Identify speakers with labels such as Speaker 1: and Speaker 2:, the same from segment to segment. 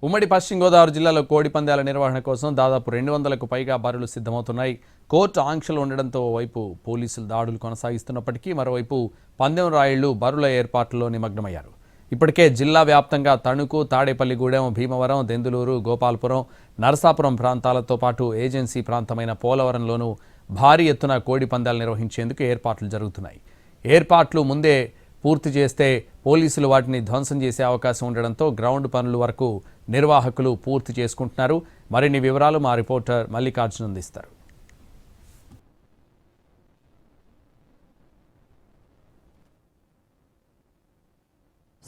Speaker 1: ఉమ్మడి పశ్చిమ గోదావరి జిల్లాలో కోడి పందాల నిర్వహణ కోసం దాదాపు 200కు పైగా బరులు సిద్ధమవుతున్నాయి. కోర్టు ఆంక్షలు ఉండడంతో వైపు పోలీసులు దాడులు కొనసాగిస్తున్నప్పటికీ మరోవైపు పందెం రాయుళ్లు బరుల ఏర్పాట్లలో నిమగ్నమయ్యారు. ఇప్పటికే జిల్లా వ్యాప్తంగా తణుకు, తాడేపల్లిగూడెం, భీమవరం, దెందులూరు, గోపాలపురం, నరసాపురం ప్రాంతాలతో పాటు ఏజెన్సీ ప్రాంతమైన పోలవరంలోనూ భారీ ఎత్తున కోడి పందాలు నిర్వహించేందుకు ఏర్పాట్లు జరుగుతున్నాయి. ఏర్పాట్లు ముందే పూర్తి చేస్తే పోలీసులు వాటిని ధ్వంసం చేసే అవకాశం ఉండడంతో గ్రౌండ్ పనుల వరకు నిర్వాహకులు పూర్తి చేసుకుంటున్నారు. మరిన్ని వివరాలు మా రిపోర్టర్ మల్లికార్జున్ అందిస్తారు.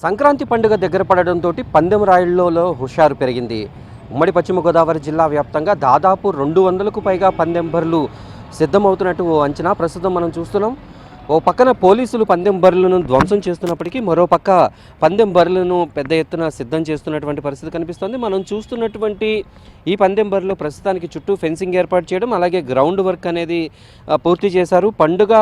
Speaker 2: సంక్రాంతి పండుగ దగ్గర పడడంతో పందెం రాయుళ్లలో హుషారు పెరిగింది. ఉమ్మడి పశ్చిమ గోదావరి జిల్లా వ్యాప్తంగా దాదాపు 200కు పైగా పందెం బర్రెలు సిద్ధమవుతున్నట్టు అంచనా ప్రస్తుతం మనం చూస్తున్నాం. ఓ పక్కన పోలీసులు పందెం బర్రెలను ధ్వంసం చేస్తున్నప్పటికీ మరో పక్క పందెం బర్రెలను పెద్ద ఎత్తున సిద్ధం చేస్తున్నటువంటి పరిస్థితి కనిపిస్తోంది. మనం చూస్తున్నటువంటి ఈ పందెం బర్రెలు ప్రస్తుతానికి చుట్టూ ఫెన్సింగ్ ఏర్పాటు చేయడం, అలాగే గ్రౌండ్ వర్క్ అనేది పూర్తి చేశారు. పండుగ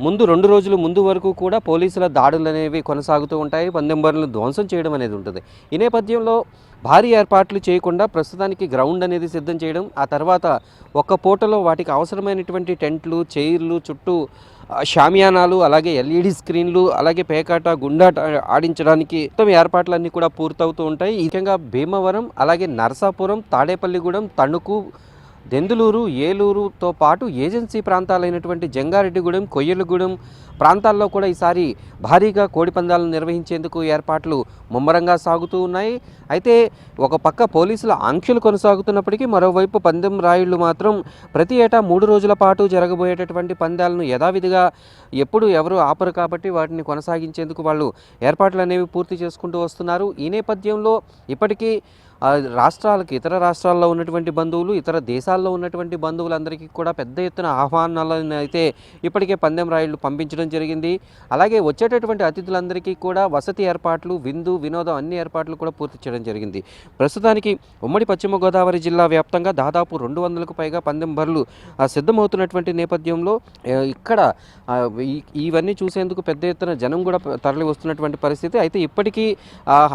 Speaker 2: ముందు 2 రోజుల ముందు వరకు కూడా పోలీసుల దాడులు అనేవి కొనసాగుతూ ఉంటాయి. పందెం బర్రెలను ధ్వంసం చేయడం అనేది ఉంటుంది. ఈ నేపథ్యంలో భారీ ఏర్పాట్లు చేయకుండా ప్రస్తుతానికి గ్రౌండ్ అనేది సిద్ధం చేయడం, ఆ తర్వాత ఒక్క పూటలో వాటికి అవసరమైనటువంటి టెంట్లు, చైర్లు, చుట్టూ షామియానాలు, అలాగే ఎల్ఈడి స్క్రీన్లు, అలాగే పేకాట, గుండాట ఆడించడానికి మొత్తం ఏర్పాట్లన్నీ కూడా పూర్తవుతూ ఉంటాయి. ముఖ్యంగా భీమవరం, అలాగే నరసాపురం, తాడేపల్లిగూడెం, తణుకు, దెందులూరు, ఏలూరుతో పాటు ఏజెన్సీ ప్రాంతాలైనటువంటి జంగారెడ్డిగూడెం, కొయ్యలగూడెం ప్రాంతాల్లో కూడా ఈసారి భారీగా కోడి పందాలను నిర్వహించేందుకు ఏర్పాట్లు ముమ్మరంగా సాగుతూ ఉన్నాయి. అయితే ఒక పక్క పోలీసుల ఆంక్షలు కొనసాగుతున్నప్పటికీ మరోవైపు పందెం రాయుళ్లు మాత్రం ప్రతి ఏటా 3 రోజుల పాటు జరగబోయేటటువంటి పందాలను యథావిధిగా ఎప్పుడు ఎవరు ఆపరు కాబట్టి వాటిని కొనసాగించేందుకు వాళ్ళు ఏర్పాట్లు అనేవి పూర్తి చేసుకుంటూ వస్తున్నారు. ఈ నేపథ్యంలో ఇప్పటికీ రాష్ట్రాలకు, ఇతర రాష్ట్రాల్లో ఉన్నటువంటి బంధువులు, ఇతర దేశాల్లో ఉన్నటువంటి బంధువులందరికీ కూడా పెద్ద ఎత్తున ఆహ్వానాలను అయితే ఇప్పటికే పందెం రాయుళ్లు పంపించడం జరిగింది. అలాగే వచ్చేటటువంటి అతిథులందరికీ కూడా వసతి ఏర్పాట్లు, విందు, వినోదం అన్ని ఏర్పాట్లు కూడా పూర్తి చేయడం జరిగింది. ప్రస్తుతానికి ఉమ్మడి పశ్చిమ గోదావరి జిల్లా వ్యాప్తంగా దాదాపు 200కు పైగా పందెం బర్రెలు సిద్ధమవుతున్నటువంటి నేపథ్యంలో ఇక్కడ ఇవన్నీ చూసేందుకు పెద్ద ఎత్తున జనం కూడా తరలి వస్తున్నటువంటి పరిస్థితి. అయితే ఇప్పటికీ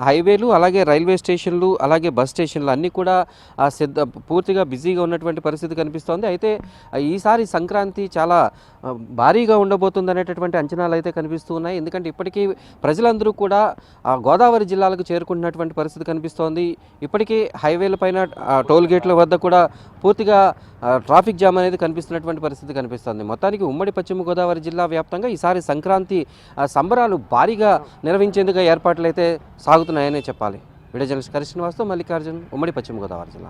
Speaker 2: హైవేలు, అలాగే రైల్వే స్టేషన్లు, అలాగే బస్ స్టేషన్లు అన్నీ కూడా పూర్తిగా బిజీగా ఉన్నటువంటి పరిస్థితి కనిపిస్తోంది. అయితే ఈసారి సంక్రాంతి చాలా భారీగా ఉండబోతుంది అనేటటువంటి అంచనాలు అయితే కనిపిస్తూ ఉన్నాయి. ఎందుకంటే ఇప్పటికీ ప్రజలందరూ కూడా గోదావరి జిల్లాలకు చేరుకుంటున్నటువంటి పరిస్థితి కనిపిస్తోంది. ఇప్పటికీ హైవేల పైన, టోల్ గేట్ల వద్ద కూడా పూర్తిగా ట్రాఫిక్ జామ్ అనేది కనిపిస్తున్నటువంటి పరిస్థితి కనిపిస్తోంది. మొత్తానికి ఉమ్మడి పశ్చిమ గోదావరి జిల్లా వ్యాప్తంగా ఈసారి సంక్రాంతి సంబరాలు భారీగా నిర్వహించేందుకు ఏర్పాట్లు అయితే సాగుతున్నాయనే చెప్పాలి. వీడియో జర్నలిస్ట్ కరిశ్రీనివాస్తో మల్లికార్జున్, ఉమ్మడి పశ్చిమ గోదావరి జిల్లా.